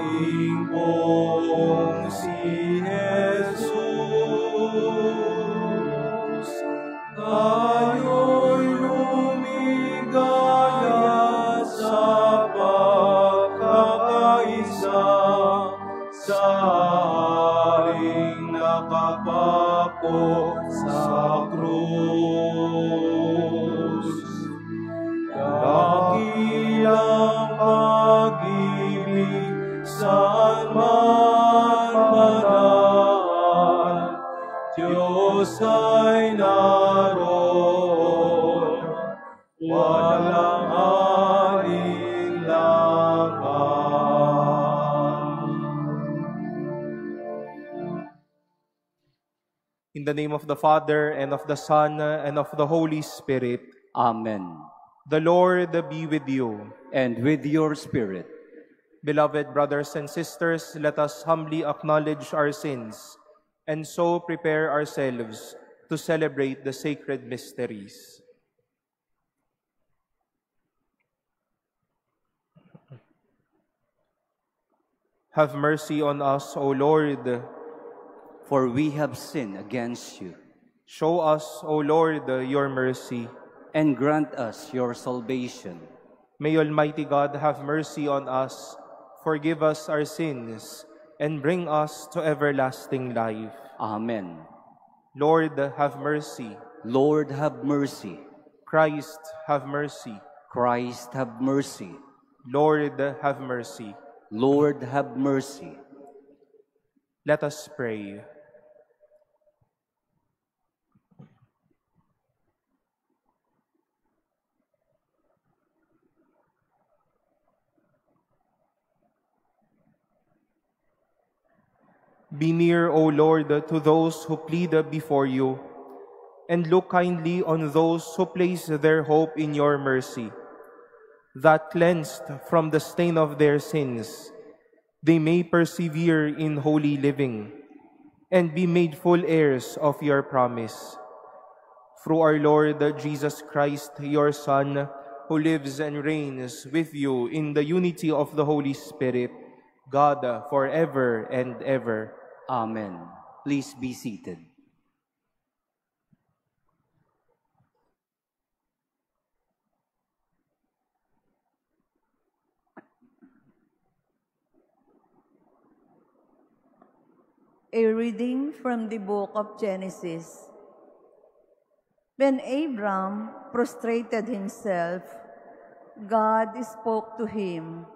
ating pong si Jesus. Tayo'y lumigaya sa pagkakaisa, sa haring nakapako sa krus. Dakilang pag-ibig saan man manaan, Diyos ay naroon, walang alinlangan. In the name of the Father, and of the Son, and of the Holy Spirit. Amen. The Lord be with you. And with your spirit. Beloved brothers and sisters, let us humbly acknowledge our sins and so prepare ourselves to celebrate the sacred mysteries. Have mercy on us, O Lord. For we have sinned against you. Show us, O Lord, your mercy. And grant us your salvation. May Almighty God have mercy on us, forgive us our sins, and bring us to everlasting life. Amen. Lord, have mercy. Lord, have mercy. Christ, have mercy. Christ, have mercy. Lord, have mercy. Lord, have mercy. Let us pray. Be near, O Lord, to those who plead before you, and look kindly on those who place their hope in your mercy, that cleansed from the stain of their sins, they may persevere in holy living, and be made full heirs of your promise. Through our Lord Jesus Christ, your Son, who lives and reigns with you in the unity of the Holy Spirit, God, forever and ever. Amen. Please be seated. A reading from the book of Genesis. When Abram prostrated himself, God spoke to him,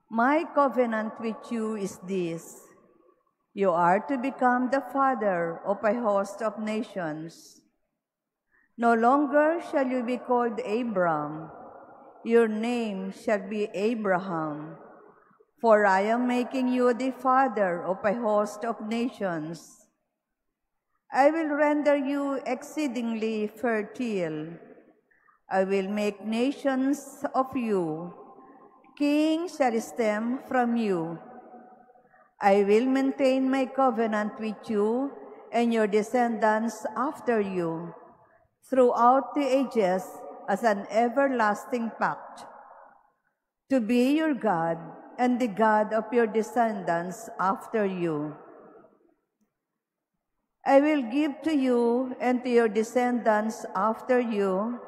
"My covenant with you is this: you are to become the father of a host of nations. No longer shall you be called Abram, your name shall be Abraham, for I am making you the father of a host of nations. I will render you exceedingly fertile. I will make nations of you. Kings shall stem from you. I will maintain my covenant with you and your descendants after you, throughout the ages as an everlasting pact, to be your God and the God of your descendants after you. I will give to you and to your descendants after you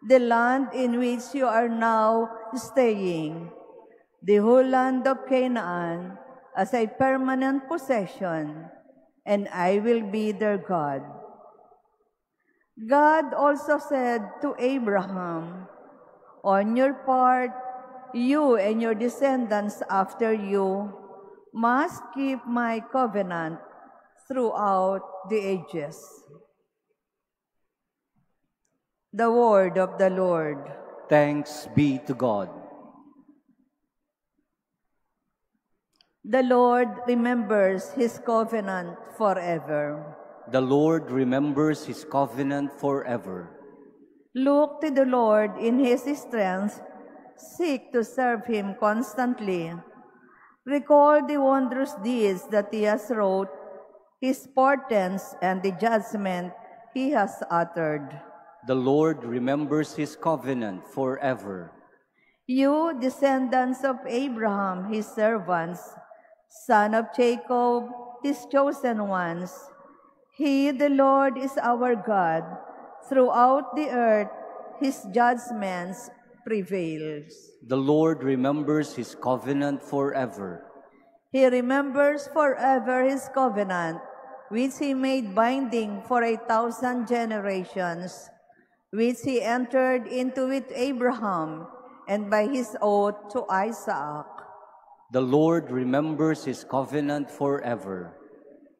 the land in which you are now staying, the whole land of Canaan, as a permanent possession, and I will be their God." God also said to Abraham, "On your part, you and your descendants after you must keep my covenant throughout the ages." The word of the Lord. Thanks be to God. The Lord remembers His covenant forever. The Lord remembers His covenant forever. Look to the Lord in His strength. Seek to serve Him constantly. Recall the wondrous deeds that He has wrought, His portents, and the judgment He has uttered. The Lord remembers His covenant forever. You, descendants of Abraham, his servants, son of Jacob, his chosen ones. He, the Lord, is our God. Throughout the earth, his judgments prevails. The Lord remembers his covenant forever. He remembers forever his covenant, which he made binding for 1,000 generations, which he entered into with Abraham, and by his oath to Isaac. The Lord remembers his covenant forever.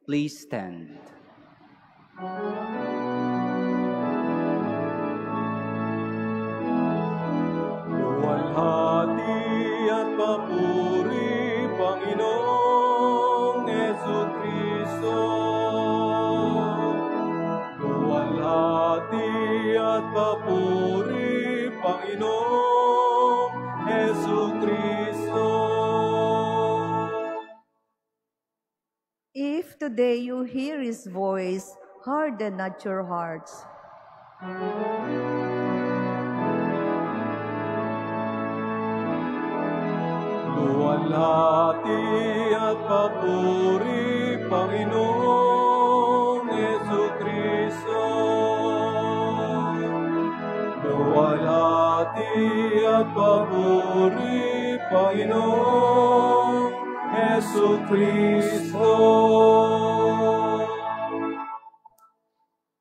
Please stand. Luwalhati at papuri, Panginoong Jesucristo. Luwalhati at papuri, Panginoong Jesucristo. If today you hear his voice, harden not your hearts. Luwalhati at papuri, Panginoong Jesucristo. Luwalhati at papuri, Panginoong Jesucristo.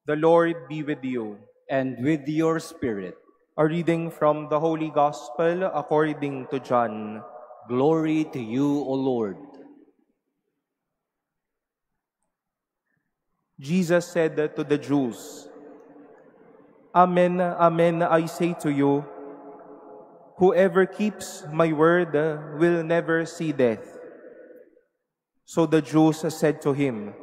The Lord be with you. And with your spirit. A reading from the Holy Gospel according to John. Glory to you, O Lord. Jesus said to the Jews, Amen, amen, I say to you, whoever keeps my word will never see death. So the Jews said to him,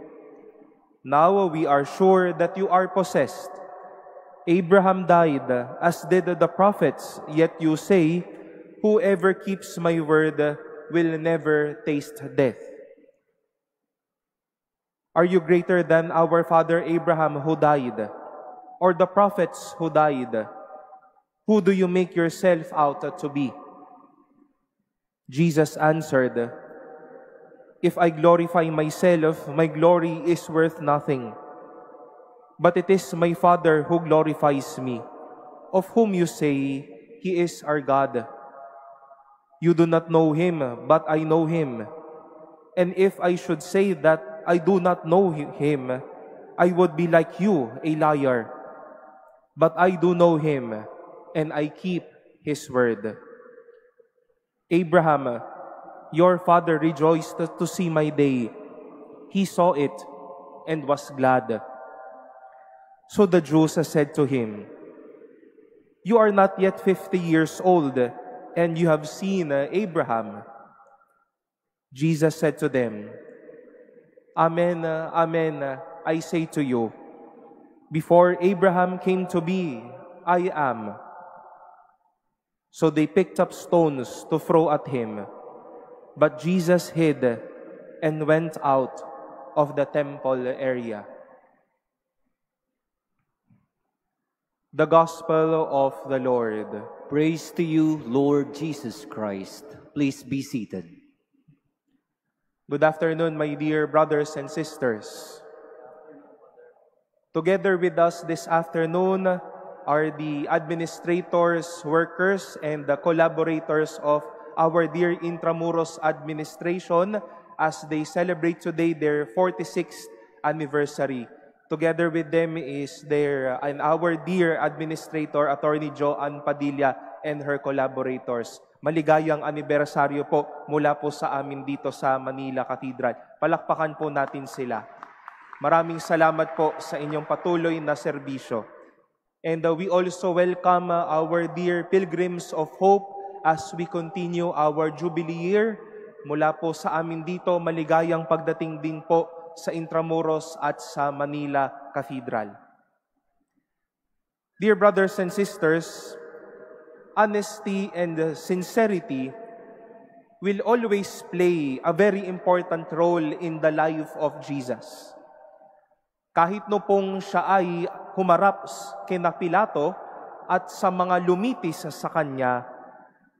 Now we are sure that you are possessed. Abraham died, as did the prophets, yet you say, whoever keeps my word will never taste death. Are you greater than our father Abraham who died, or the prophets who died? Who do you make yourself out to be? Jesus answered, If I glorify myself, my glory is worth nothing. But it is my Father who glorifies me, of whom you say, He is our God. You do not know Him, but I know Him. And if I should say that I do not know Him, I would be like you, a liar. But I do know Him, and I keep His word. Abraham, your father rejoiced to see my day. He saw it and was glad. So the Jews said to him, You are not yet 50 years old, and you have seen Abraham. Jesus said to them, Amen, amen, I say to you, before Abraham came to be, I am. So they picked up stones to throw at him. But Jesus hid and went out of the temple area. The Gospel of the Lord. Praise to you, Lord Jesus Christ. Please be seated. Good afternoon, my dear brothers and sisters. Together with us this afternoon are the administrators, workers, and the collaborators of our dear Intramuros administration as they celebrate today their 46th anniversary. Together with them is our dear administrator, Attorney Joanne Padilla, and her collaborators. Maligayang anibersaryo po mula po sa amin dito sa Manila Cathedral. Palakpakan po natin sila. Maraming salamat po sa inyong patuloy na serbisyo. And we also welcome our dear pilgrims of hope as we continue our Jubilee year. Mula po sa amin dito, maligayang pagdating din po sa Intramuros at sa Manila Cathedral. Dear brothers and sisters, honesty and sincerity will always play a very important role in the life of Jesus. Kahit no pong siya ay humarap kina Pilato at sa mga lumitis sa kanya,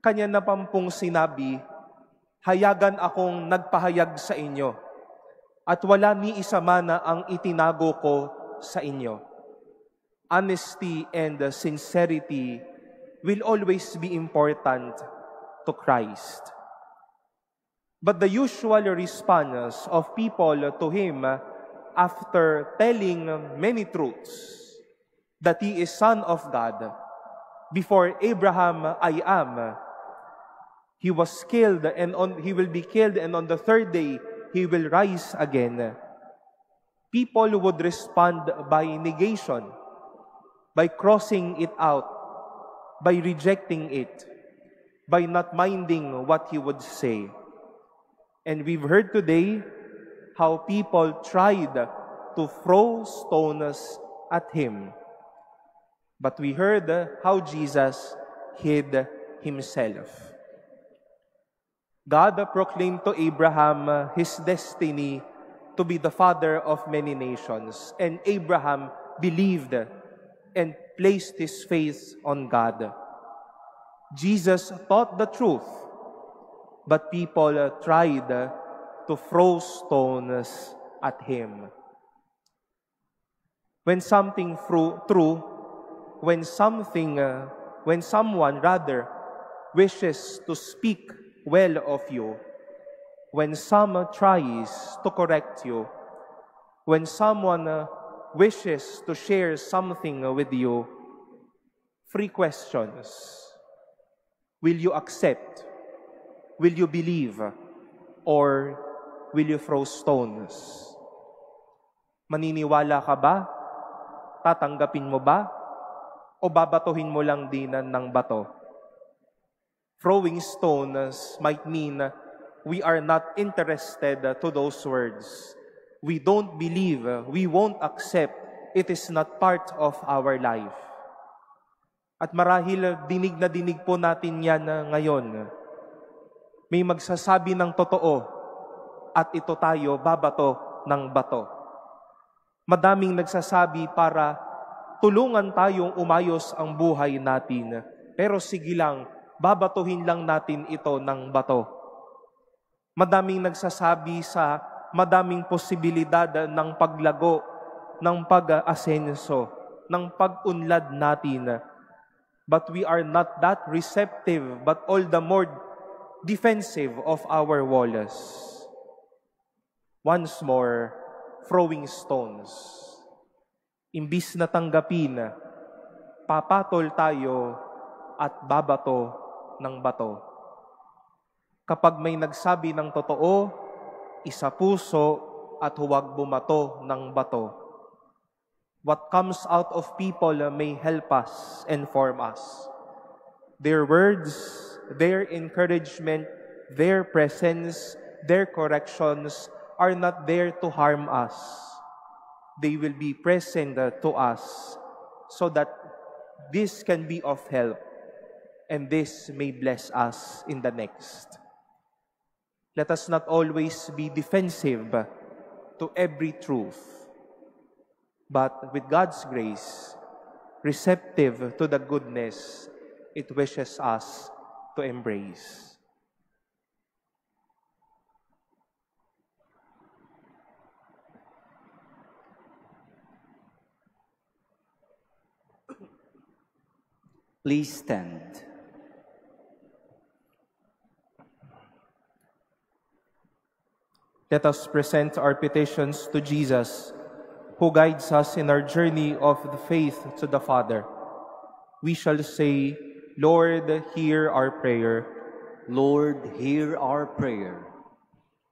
Kanya na pampong sinabi, hayagan akong nagpahayag sa inyo, at wala ni isa man ang itinago ko sa inyo. Honesty and sincerity will always be important to Christ. But the usual response of people to Him after telling many truths, that He is Son of God, before Abraham I am, He was killed and He will be killed, and on the third day He will rise again. People would respond by negation, by crossing it out, by rejecting it, by not minding what He would say. And we've heard today how people tried to throw stones at Him. But we heard how Jesus hid Himself. God proclaimed to Abraham his destiny to be the father of many nations, and Abraham believed and placed his faith on God. Jesus taught the truth, but people tried to throw stones at Him. When something true, when someone wishes to speak well of you, when someone tries to correct you, when someone wishes to share something with you, 3 questions. Will you accept? Will you believe? Or will you throw stones? Maniniwala ka ba? Tatanggapin mo ba? O babatuhin mo lang din ng bato? Throwing stones might mean we are not interested to those words. We don't believe, we won't accept, it is not part of our life. At marahil dinig na dinig po natin yan ngayon. May magsasabi ng totoo at ito tayo babato ng bato. Madaming nagsasabi para tulungan tayong umayos ang buhay natin. Pero sige lang, babatuhin lang natin ito ng bato. Madaming nagsasabi sa madaming posibilidad ng paglago, ng pag-asenso, ng pag-unlad natin. But we are not that receptive, but all the more defensive of our walls. Once more, throwing stones. Imbis na tanggapin, papatol tayo at babato ng bato. Kapag may nagsabi ng totoo, isa puso at huwag bumato ng bato. What comes out of people may help us, inform us. Their words, their encouragement, their presence, their corrections are not there to harm us. They will be present to us so that this can be of help and this may bless us in the next. Let us not always be defensive to every truth, but with God's grace, receptive to the goodness it wishes us to embrace. Please stand. Let us present our petitions to Jesus, who guides us in our journey of the faith to the Father. We shall say, Lord, hear our prayer. Lord, hear our prayer.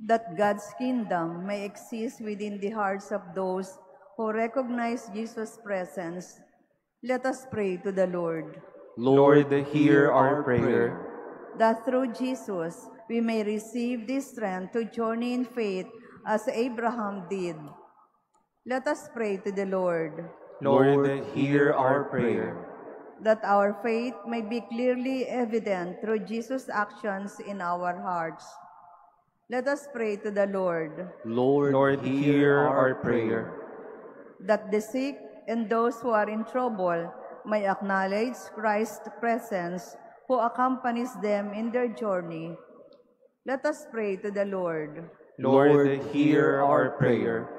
That God's kingdom may exist within the hearts of those who recognize Jesus' presence, let us pray to the Lord. Lord, hear our prayer. That through Jesus we may receive this strength to journey in faith as Abraham did. Let us pray to the Lord. Lord, hear our prayer. That our faith may be clearly evident through Jesus' actions in our hearts. Let us pray to the Lord. Lord, hear our prayer. That the sick and those who are in trouble may acknowledge Christ's presence, who accompanies them in their journey. Let us pray to the Lord, Lord, hear our prayer.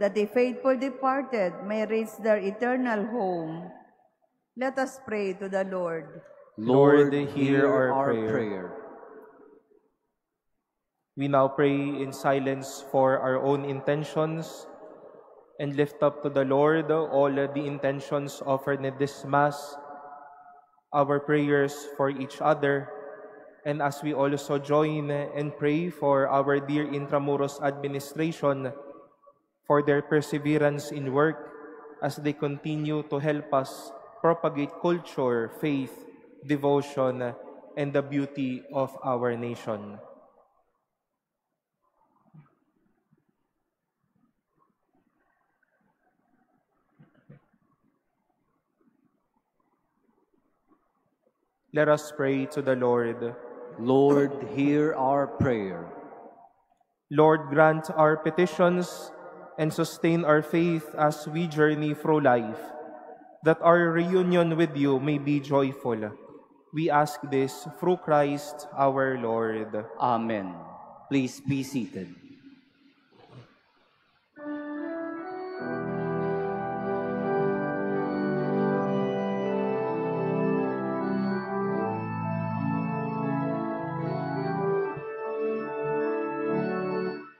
that the faithful departed may reach their eternal home. Let us pray to the Lord. Lord, hear our prayer. We now pray in silence for our own intentions and lift up to the Lord all the intentions offered in this Mass, our prayers for each other, and as we also join and pray for our dear Intramuros administration for their perseverance in work as they continue to help us propagate culture, faith, devotion, and the beauty of our nation. Let us pray to the Lord. Lord, hear our prayer. Lord, grant our petitions and sustain our faith as we journey through life, that our reunion with you may be joyful. We ask this through Christ our Lord. Amen. Please be seated.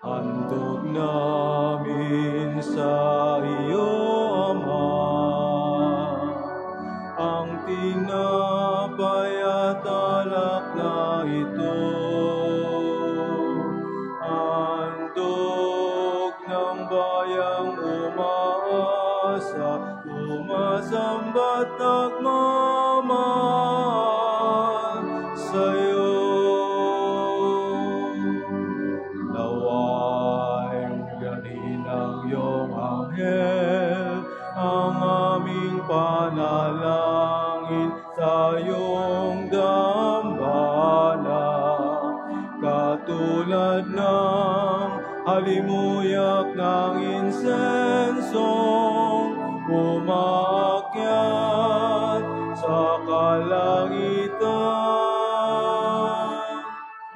Handog namin sa iyo, Ama, ang tinapay at alak na ito. Handog ng bayang umaasa, sumasamba't nagmamahal sa'yo. Ang aming panalangin sa iyong dambana, katulad ng halimuyak ng insensong umaakyat sa kalangitan.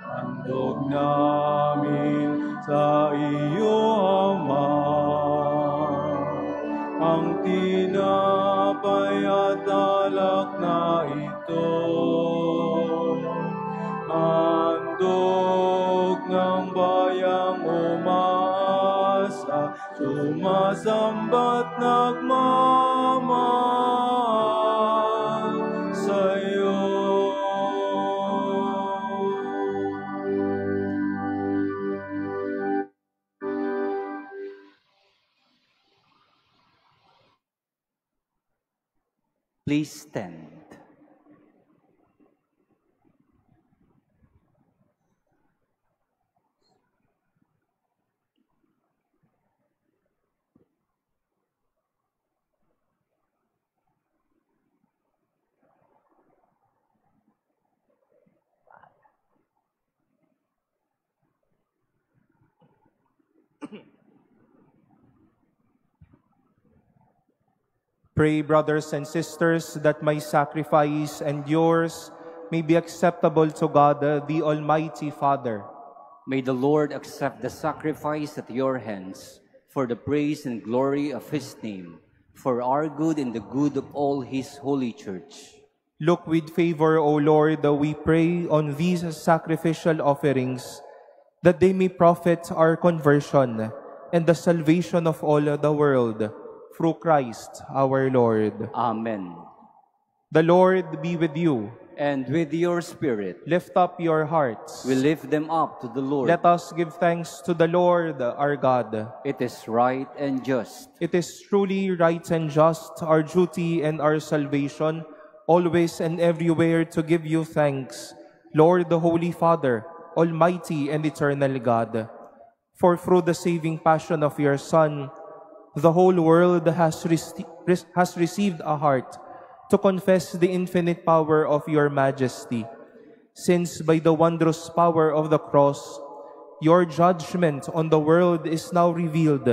Handog namin sa iyo, Ama, ang tinapay at alak na ito. Handog ng bayang umaasa, sumasamba't nagmamahal sa'yo. Please stand. Pray, brothers and sisters, that my sacrifice and yours may be acceptable to God, the Almighty Father. May the Lord accept the sacrifice at your hands for the praise and glory of his name, for our good and the good of all his holy church. Look with favor, O Lord, we pray, on these sacrificial offerings, that they may profit our conversion and the salvation of all the world, through Christ our Lord. Amen. The Lord be with you. And with your spirit, Lift up your hearts. we lift them up to the Lord. Let us give thanks to the Lord our God. It is right and just. It is truly right and just, our duty and our salvation, always and everywhere to give you thanks, Lord, the Holy Father, Almighty and eternal God. For through the saving passion of your Son, the whole world has received a heart to confess the infinite power of your majesty, since by the wondrous power of the cross, your judgment on the world is now revealed,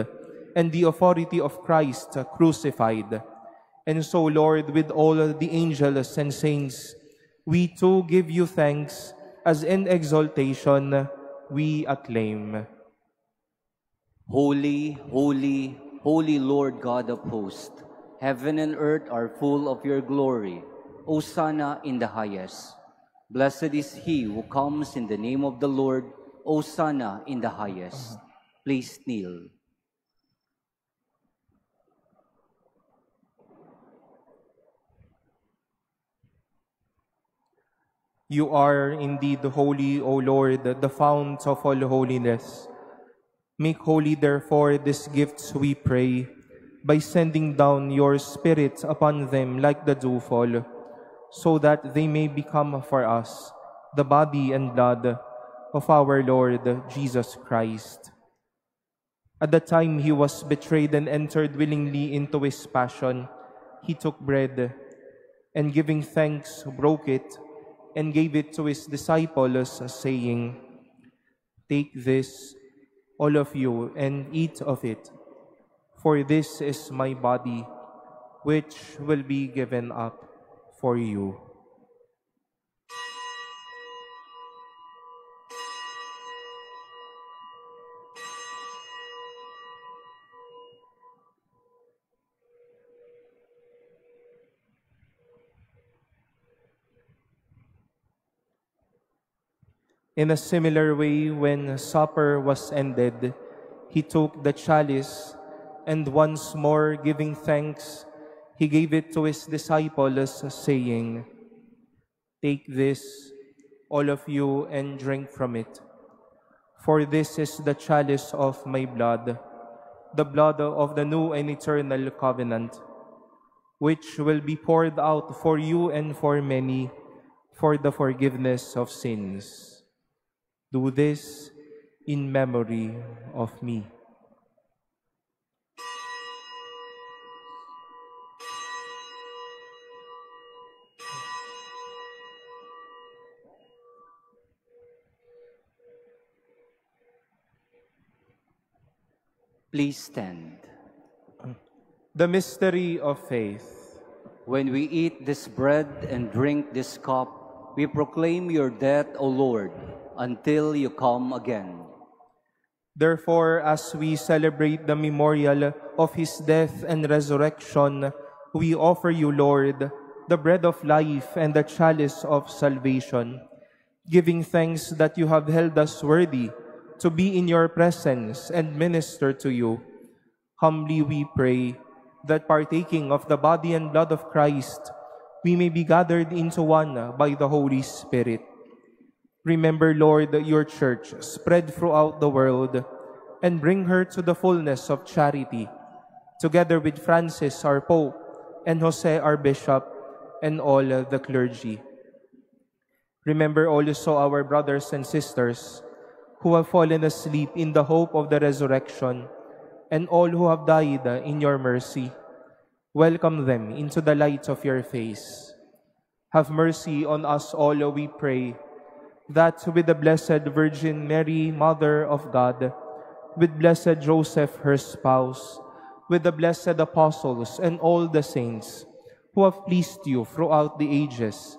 and the authority of Christ crucified. And so, Lord, with all the angels and saints, we too give you thanks as in exaltation we acclaim. Holy, holy, holy Lord God of hosts, heaven and earth are full of your glory. Hosanna in the highest. Blessed is he who comes in the name of the Lord. Hosanna in the highest. Please kneel. You are indeed holy, O Lord, the fount of all holiness. Make holy, therefore, these gifts, we pray, by sending down your Spirit upon them like the dewfall, so that they may become for us the body and blood of our Lord Jesus Christ. At the time he was betrayed and entered willingly into his passion, he took bread, and giving thanks, broke it, and gave it to his disciples, saying, "Take this, all of you, and eat of it, for this is my body, which will be given up for you." In a similar way, when supper was ended, he took the chalice, and once more giving thanks, he gave it to his disciples, saying, "Take this, all of you, and drink from it. For this is the chalice of my blood, the blood of the new and eternal covenant, which will be poured out for you and for many for the forgiveness of sins. Do this in memory of me." Please stand. The mystery of faith. When we eat this bread and drink this cup, we proclaim your death, O Lord, until you come again. Therefore, as we celebrate the memorial of his death and resurrection, we offer you, Lord, the bread of life and the chalice of salvation, giving thanks that you have held us worthy to be in your presence and minister to you. Humbly we pray that partaking of the body and blood of Christ, we may be gathered into one by the Holy Spirit. Remember, Lord, your church spread throughout the world, and bring her to the fullness of charity, together with Francis, our Pope, and Jose, our Bishop, and all the clergy. Remember also our brothers and sisters who have fallen asleep in the hope of the resurrection, and all who have died in your mercy. Welcome them into the light of your face. Have mercy on us all, we pray, that with the Blessed Virgin Mary, Mother of God, with Blessed Joseph, her spouse, with the blessed apostles and all the saints who have pleased you throughout the ages,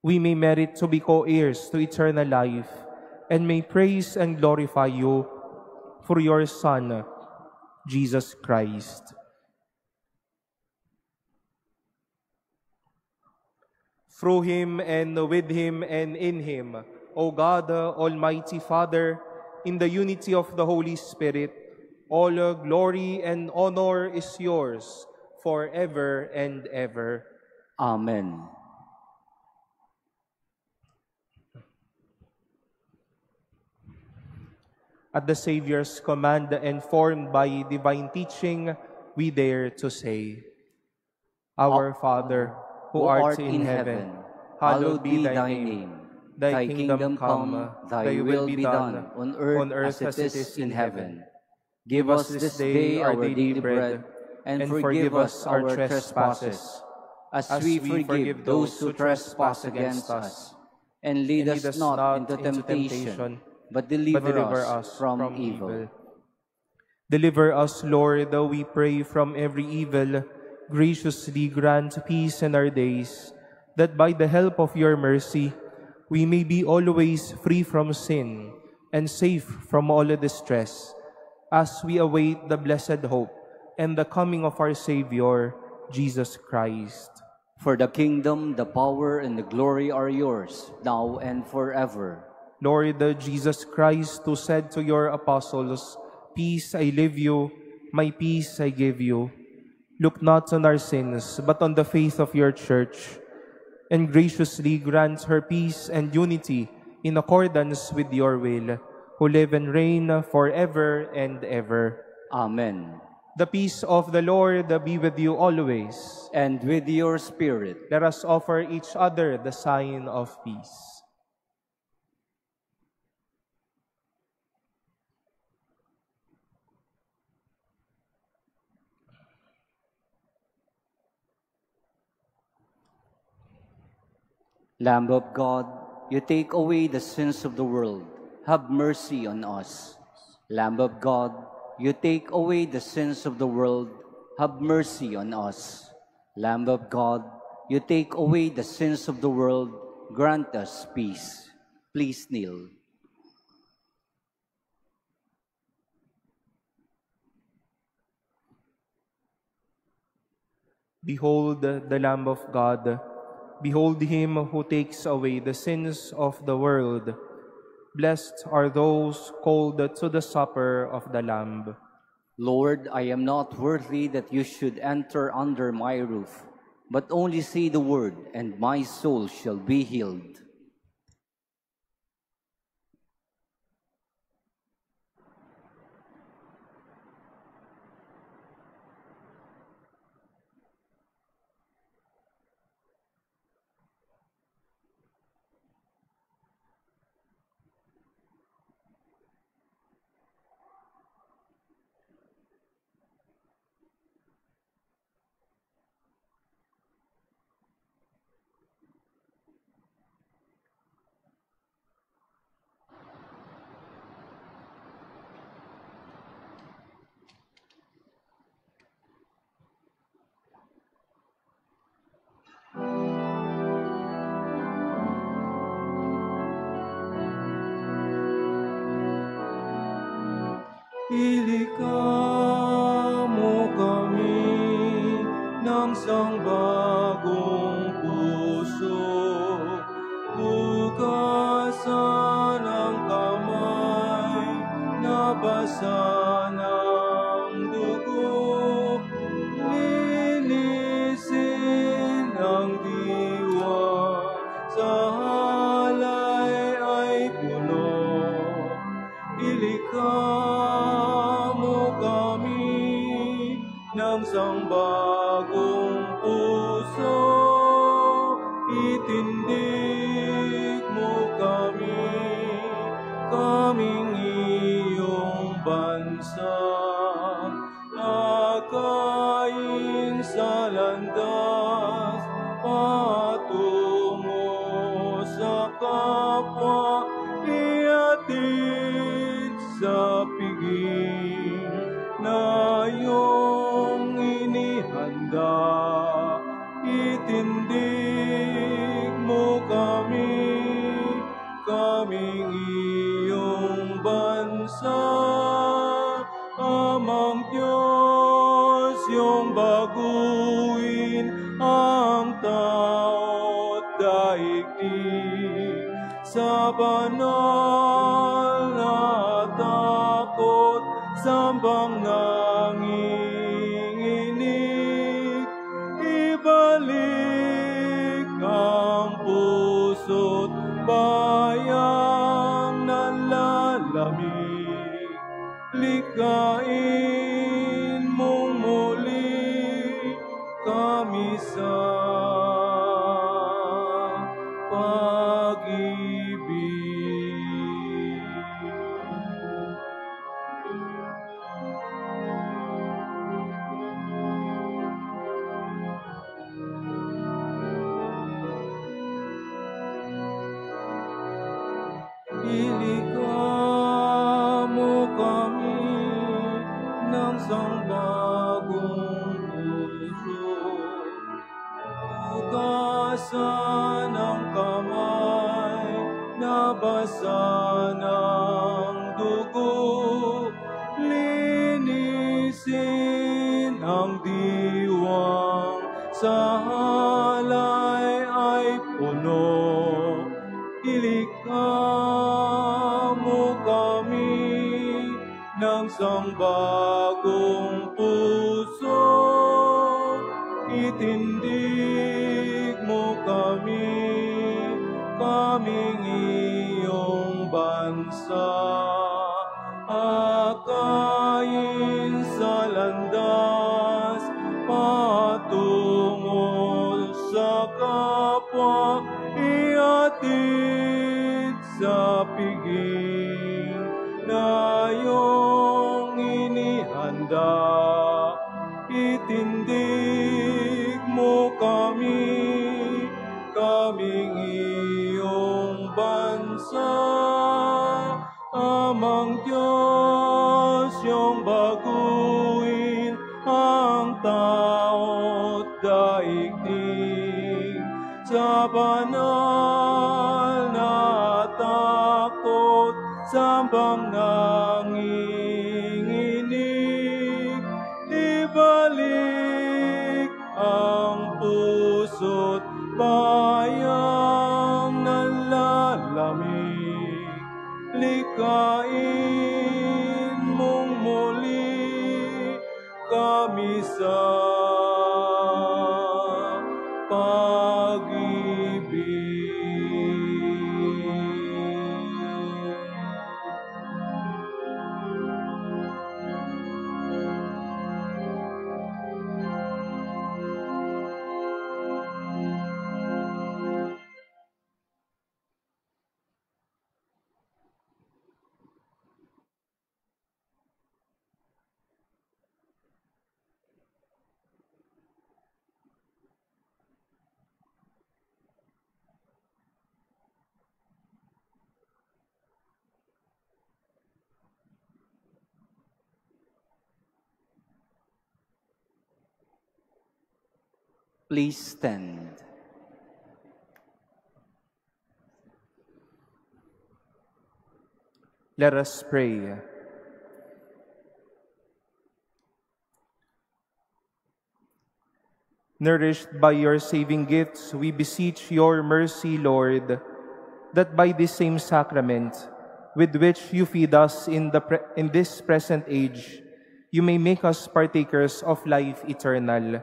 we may merit to be co-heirs to eternal life, and may praise and glorify you through your Son, Jesus Christ. Through him, and with him, and in him, O God, Almighty Father, in the unity of the Holy Spirit, all glory and honor is yours forever and ever. Amen. At the Savior's command and formed by divine teaching, we dare to say, Our Father, who art in heaven, hallowed be thy name. Thy kingdom come, thy will be done, on earth as it is in heaven. Give us this day our daily bread, and forgive us our trespasses, as we forgive those who trespass against us. And lead us not into temptation, but deliver us from evil. Deliver us, Lord, though we pray, from every evil. Graciously grant peace in our days, that by the help of your mercy, we may be always free from sin and safe from all distress, as we await the blessed hope and the coming of our Savior, Jesus Christ. For the kingdom, the power, and the glory are yours, now and forever. Lord Jesus Christ, who said to your apostles, "Peace I leave you, my peace I give you," look not on our sins, but on the faith of your church, and graciously grant her peace and unity in accordance with your will, who live and reign forever and ever. Amen. The peace of the Lord be with you always. And with your spirit. Let us offer each other the sign of peace. Lamb of God, you take away the sins of the world. Have mercy on us. Lamb of God, you take away the sins of the world. Have mercy on us. Lamb of God, you take away the sins of the world. Grant us peace. Please kneel. Behold the Lamb of God. Behold him who takes away the sins of the world. Blessed are those called to the supper of the Lamb. Lord, I am not worthy that you should enter under my roof, but only say the word, and my soul shall be healed. Ilikamo kami ng sangbagong puso, hugasan ang kamay, nabasa ng dugo, linisin ang diwa, sa halay ay puno. Ilikamo kami ng sangbagong puso, itindig mo kami, kaming iyong bansa. Akayin sa landas, patungo sa kapwa, iatid sa piging na iyong inihanda. Itindig mo kami, kaming iyong bansa. Amang Diyos, iyong baguhin ang tao't daigdig sa banal na takot, sambang nanginginig. Ibalik ang puso't bayang nanlalamig, likhain mong muli kami sa pag-ibig. Ilikamo kami ng sangbagong puso, hugas Nabasa ng kamay, nabasa ng dugo, linisin ang diwang sa halay ay puno. Ilikha mo kami ng sangbagong puso, itindig mo kami, kaming iyong bansa. Akayin sa landas, patungo sa kapwa, iatid sa piging na iyong inihanda. Itindig mo kami, kaming iyong bansa. Amang Diyos, iyong baguhin ang tao't daigdig sa banal na takot, sambang nanginginig. Ibalik ang puso't bayang nalalamig, likain mong muli kami sa Please stand. Let us pray. Nourished by your saving gifts, we beseech your mercy, Lord, that by this same sacrament, with which you feed us in this present age, you may make us partakers of life eternal,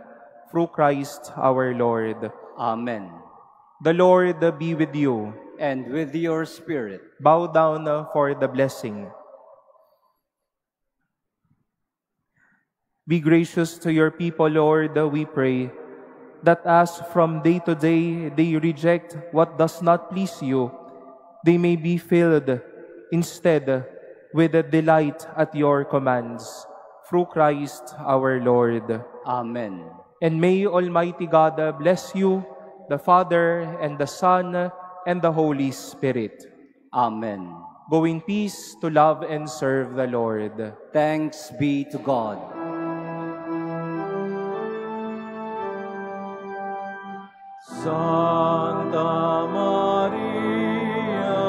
through Christ our Lord. Amen. The Lord be with you. And with your spirit. Bow down for the blessing. Be gracious to your people, Lord, we pray, that as from day to day they reject what does not please you, they may be filled instead with a delight at your commands. Through Christ our Lord. Amen. And may Almighty God bless you, the Father, and the Son, and the Holy Spirit. Amen. Go in peace to love and serve the Lord. Thanks be to God. Santa Maria,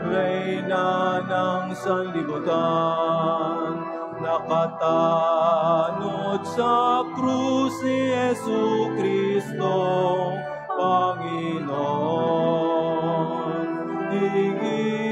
Reyna ng sanlibutan, nakatanod sa krus ni Jesucristo, Panginoon. Hingin